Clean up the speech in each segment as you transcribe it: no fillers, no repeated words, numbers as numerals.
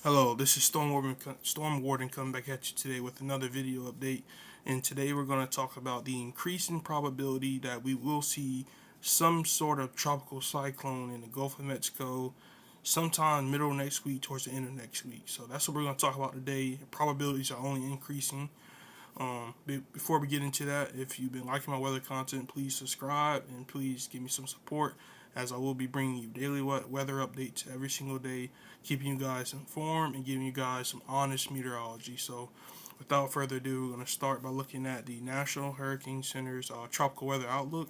Hello, this is Storm Warden coming back at you today with another video update. And today we're going to talk about the increasing probability that we will see some sort of tropical cyclone in the Gulf of Mexico sometime middle of next week towards the end of next week. So that's what we're going to talk about today. Probabilities are only increasing. Before we get into that, if you've been liking my weather content, please subscribe and please give me some support as I will be bringing you daily weather updates every single day, keeping you guys informed and giving you guys some honest meteorology. So, without further ado, we're going to start by looking at the National Hurricane Center's tropical weather outlook.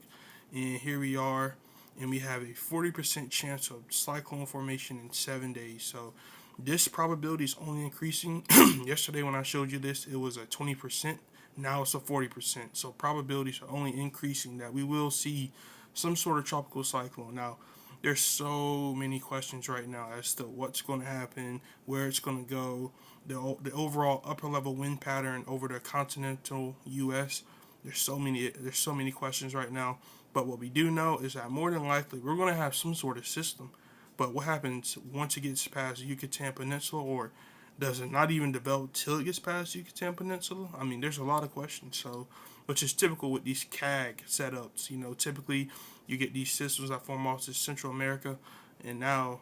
And here we are, and we have a 40% chance of cyclone formation in 7 days. So, this probability is only increasing. Yesterday, when I showed you this, it was a 20%. Now it's a 40%. So, probabilities are only increasing that we will see some sort of tropical cyclone. Now, there's so many questions right now as to what's going to happen, where it's going to go, the overall upper level wind pattern over the continental U.S. There's so many questions right now. But what we do know is that more than likely we're going to have some sort of system. But what happens once it gets past the Yucatan Peninsula, or does it not even develop till it gets past the Yucatan Peninsula? I mean, there's a lot of questions. So, which is typical with these CAG setups. Typically you get these systems that form off to Central America, and now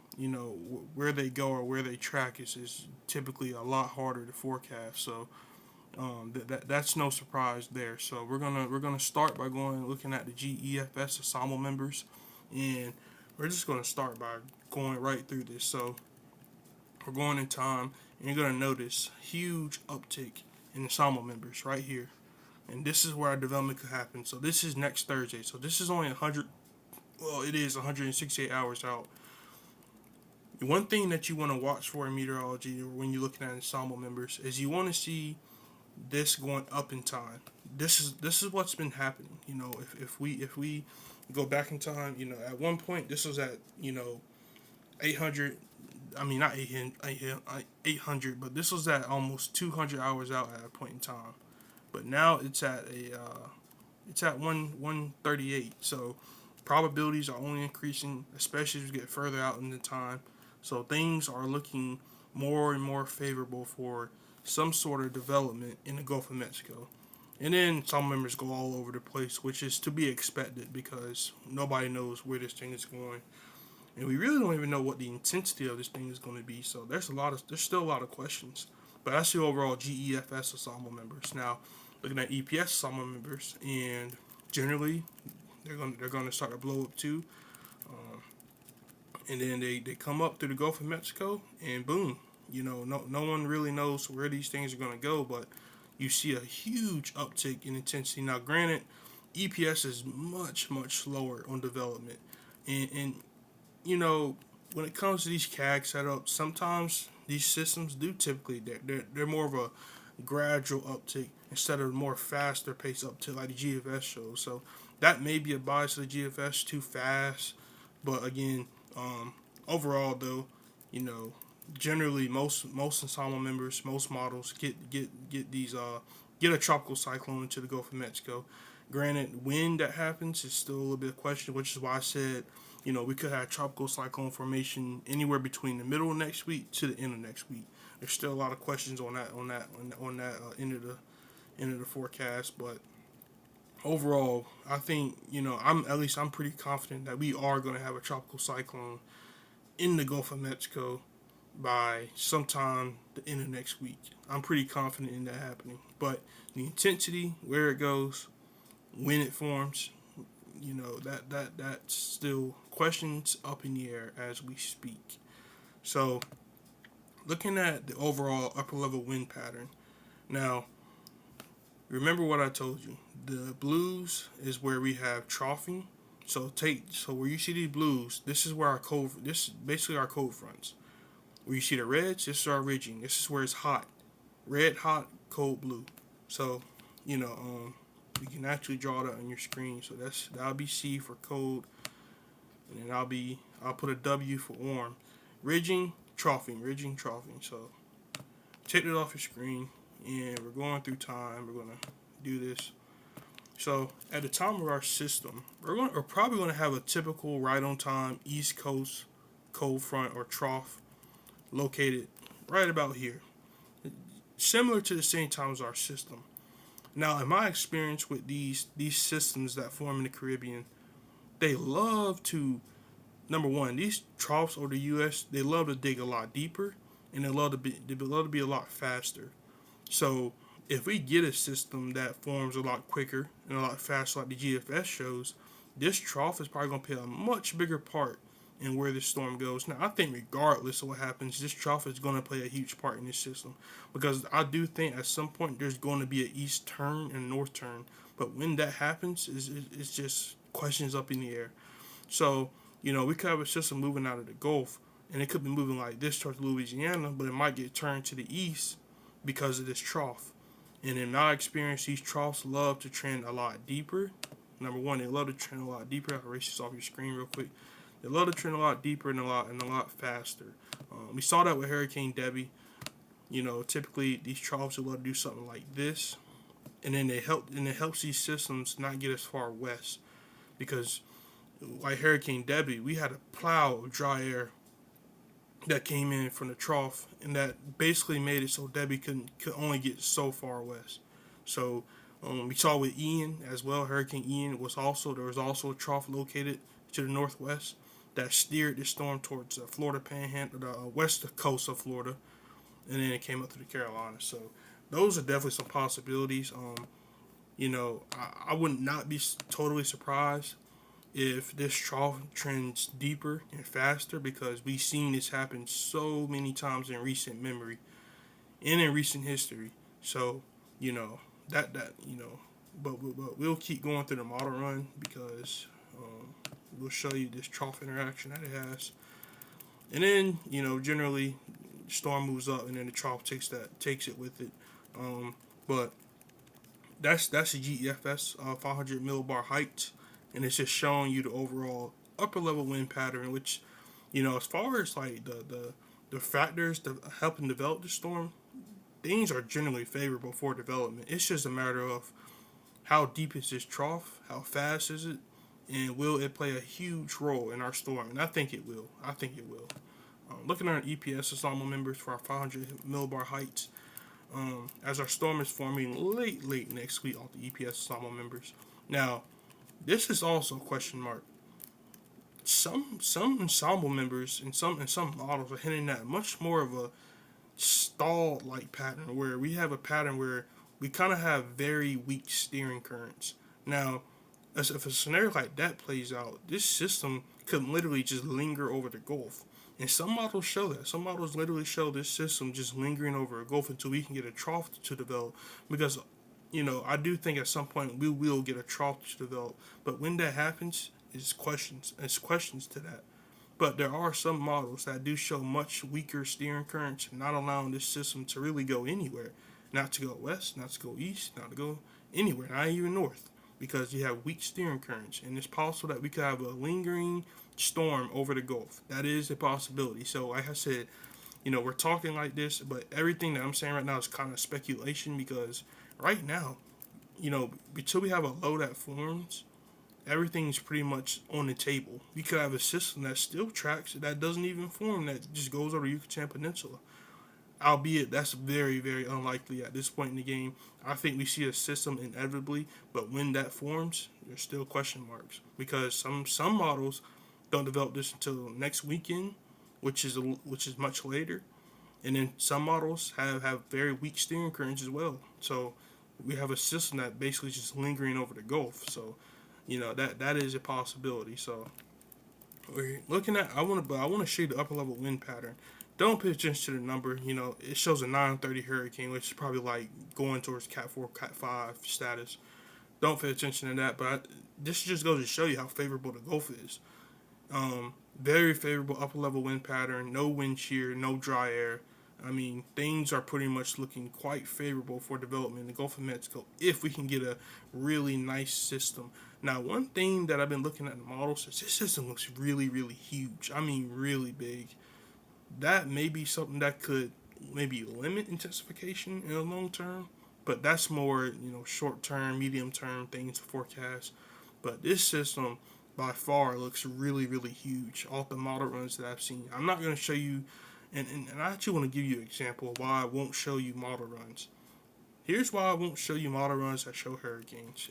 where they go or where they track is typically a lot harder to forecast. So that's no surprise there. So we're gonna start by looking at the GEFS ensemble members, and we're just gonna start by going right through this. So we're going in time, and you're gonna notice huge uptick in ensemble members right here, and this is where our development could happen. So this is next Thursday. So this is only 100. Well, it is 168 hours out. One thing that you want to watch for in meteorology, or when you're looking at ensemble members, is you want to see this going up in time. This is what's been happening. If we go back in time, at one point this was at 800. I mean, not 800, but this was at almost 200 hours out at a point in time. But now it's at 138. So probabilities are only increasing, especially as we get further out in the time. So things are looking more and more favorable for some sort of development in the Gulf of Mexico. And then some members go all over the place, which is to be expected because nobody knows where this thing is going. And we really don't even know what the intensity of this thing is going to be. So there's still a lot of questions. But that's the overall GEFS ensemble members. Now, looking at EPS ensemble members, and generally they're gonna start to blow up too. And then they come up through the Gulf of Mexico, and boom, no one really knows where these things are gonna go, but you see a huge uptick in intensity. Now, granted, EPS is much slower on development, and when it comes to these CAG setups, sometimes these systems do typically they're more of a gradual uptick instead of more faster pace uptick like the GFS shows. So that may be a bias to the GFS too fast, but again, overall though, you know, generally most ensemble members, most models get these get a tropical cyclone into the Gulf of Mexico. Granted, when that happens is still a little bit of question, which is why I said, we could have tropical cyclone formation anywhere between the middle of next week to the end of next week. There's still a lot of questions on that end of the forecast, but overall, I think I'm pretty confident that we are going to have a tropical cyclone in the Gulf of Mexico by sometime the end of next week. I'm pretty confident in that happening, but the intensity, where it goes, when it forms, that's still questions up in the air as we speak. So, looking at the overall upper level wind pattern. Now, remember what I told you. The blues is where we have troughing. So where you see these blues, this is where this is basically our cold fronts. Where you see the reds, this is our ridging. This is where it's hot. Red, hot, cold, blue. So, you can actually draw that on your screen. So that'll be C for cold, and then I'll put a W for warm. Ridging, troughing. So take it off your screen, and we're going through time. We're gonna do this. So at the time of our system, we're probably gonna have a typical right on time East Coast cold front or trough located right about here, similar to the same time as our system. Now, in my experience with these systems that form in the Caribbean, they love to, number one, these troughs over the U.S. they love to dig a lot deeper, and they love to be a lot faster. So if we get a system that forms a lot quicker and a lot faster, like the GFS shows, this trough is probably going to play a much bigger part in where this storm goes. Now, I think regardless of what happens, this trough is going to play a huge part in this system, because I do think at some point there's going to be an east turn and a north turn. But when that happens, it's just questions up in the air. So, we could have a system moving out of the Gulf, and it could be moving like this towards Louisiana, but it might get turned to the east because of this trough. And in my experience, these troughs love to trend a lot deeper. Number one, they love to trend a lot deeper. I'll erase this off your screen real quick. They love to trend a lot deeper and a lot faster. We saw that with Hurricane Debbie. Typically these troughs will love to do something like this, and then it helps these systems not get as far west, because like Hurricane Debbie, we had a plow of dry air that came in from the trough, and that basically made it so Debbie could only get so far west. So we saw with Ian as well. Hurricane Ian there was also a trough located to the northwest that steered the storm towards the Florida Panhandle, the west coast of Florida, and then it came up to the Carolinas. So those are definitely some possibilities. I would not be totally surprised if this trough trends deeper and faster, because we've seen this happen so many times in recent memory and in recent history. So but we'll keep going through the model run, because we'll show you this trough interaction that it has, and then generally the storm moves up and then the trough takes it with it. But that's the GEFS 500 millibar height, and it's just showing you the overall upper level wind pattern, which, as far as like the factors that helping develop the storm, things are generally favorable for development. It's just a matter of how deep is this trough, how fast is it, and will it play a huge role in our storm? And I think it will. Looking at our EPS ensemble members for our 500 millibar heights, as our storm is forming late next week off the EPS ensemble members. Now, this is also a question mark. Some ensemble members and some models are hinting at much more of a stalled like pattern, where we have a pattern where we kind of have very weak steering currents. Now, if a scenario like that plays out, this system could literally just linger over the Gulf. And some models show that. Some models literally show this system just lingering over a Gulf until we can get a trough to develop. Because, I do think at some point we will get a trough to develop. But when that happens, it's questions to that. But there are some models that do show much weaker steering currents, not allowing this system to really go anywhere. Not to go west, not to go east, not to go anywhere, not even north, because you have weak steering currents. And it's possible that we could have a lingering storm over the Gulf. That is a possibility. So like I said, we're talking like this, but everything that I'm saying right now is kind of speculation, because right now, until we have a low that forms, everything's pretty much on the table. We could have a system that still tracks, that doesn't even form, that just goes over the Yucatan Peninsula. Albeit that's very, very unlikely at this point in the game. I think we see a system inevitably, but when that forms, there's still question marks, because some models don't develop this until next weekend, which is much later, and then some models have very weak steering currents as well. So we have a system that basically is just lingering over the Gulf. So that is a possibility. So we're looking at I want to show you the upper level wind pattern. Don't pay attention to the number. It shows a 930 hurricane, which is probably like going towards Cat 4, Cat 5 status. Don't pay attention to that, but this just goes to show you how favorable the Gulf is. Very favorable upper level wind pattern, no wind shear, no dry air. I mean, things are pretty much looking quite favorable for development in the Gulf of Mexico if we can get a really nice system. Now, one thing that I've been looking at in the models is this system looks really, really huge. I mean, really big. That may be something that could maybe limit intensification in the long term, but that's more, short term, medium term things to forecast. But this system by far looks really, really huge off the model runs that I've seen. I'm not going to show you And I actually want to give you an example of why I won't show you model runs. Here's why I won't show you model runs that show hurricanes.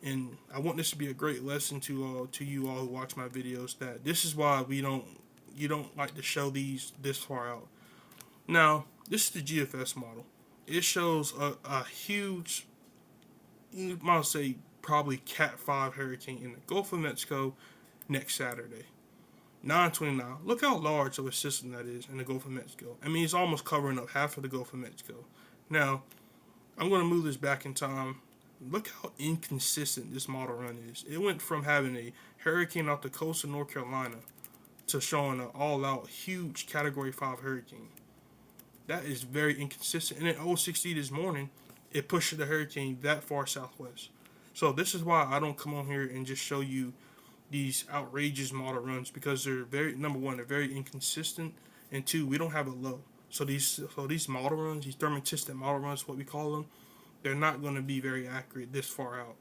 And I want this to be a great lesson to you all who watch my videos, that this is why you don't like to show these this far out. Now, this is the GFS model. It shows a huge, you might say probably Cat 5 hurricane in the Gulf of Mexico next Saturday. 929. Look how large of a system that is in the Gulf of Mexico. I mean, it's almost covering up half of the Gulf of Mexico. Now, I'm going to move this back in time. Look how inconsistent this model run is. It went from having a hurricane off the coast of North Carolina to showing an all-out huge Category 5 hurricane. That is very inconsistent. And at 060 this morning, it pushed the hurricane that far southwest. So this is why I don't come on here and just show you these outrageous model runs, because they're very, number one, they're very inconsistent, and two, we don't have a low. So these model runs, these thermatistic model runs, what we call them, they're not going to be very accurate this far out.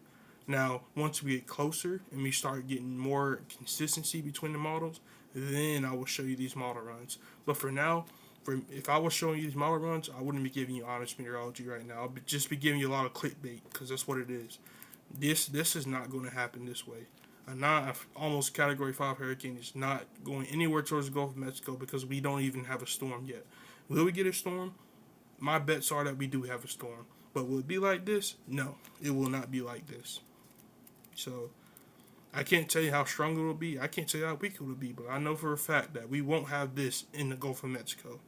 Now, once we get closer and we start getting more consistency between the models, then I will show you these model runs. But for now, if I was showing you these model runs, I wouldn't be giving you honest meteorology right now. I'll just be giving you a lot of clickbait, because that's what it is. This is not going to happen this way. Almost Category 5 hurricane is not going anywhere towards the Gulf of Mexico, because we don't even have a storm yet. Will we get a storm? My bets are that we do have a storm. But will it be like this? No, it will not be like this. So, I can't tell you how strong it will be. I can't tell you how weak it will be. But I know for a fact that we won't have this in the Gulf of Mexico.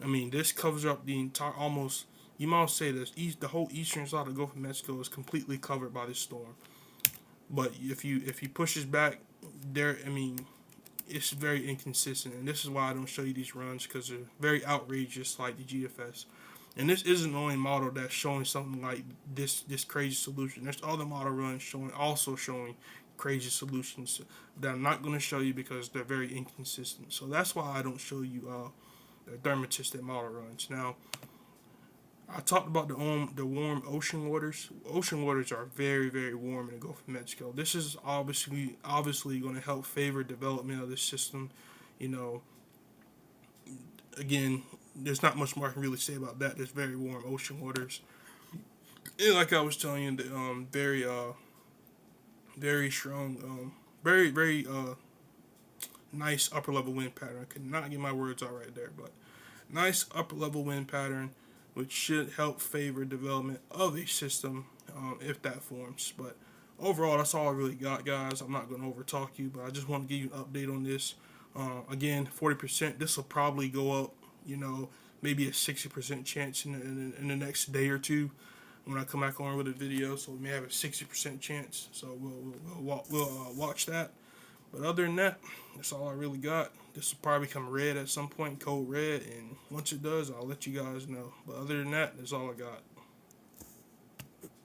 I mean, this covers up the entire, almost, you might say this, the whole eastern side of the Gulf of Mexico is completely covered by this storm. But if he pushes back, I mean, it's very inconsistent, and this is why I don't show you these runs, because they're very outrageous, like the GFS. And this isn't the only model that's showing something like this crazy solution. There's other model runs also showing crazy solutions that I'm not going to show you because they're very inconsistent. So that's why I don't show you the thermatistic model runs. Now, I talked about the warm ocean waters. Ocean waters are very, very warm in the Gulf of Mexico. This is obviously going to help favor development of this system. You know, again, there's not much more I can really say about that. There's very warm ocean waters. And like I was telling you, the very strong, very nice upper level wind pattern. I could not get my words out right there, but nice upper level wind pattern, which should help favor development of a system if that forms. But overall, that's all I really got, guys. I'm not going to overtalk you, but I just want to give you an update on this. Again, 40%. This will probably go up, you know, maybe a 60% chance in the next day or two when I come back on with a video. So we may have a 60% chance. So we'll watch that. But other than that, that's all I really got. This will probably become red at some point, code red, and once it does, I'll let you guys know. But other than that, that's all I got.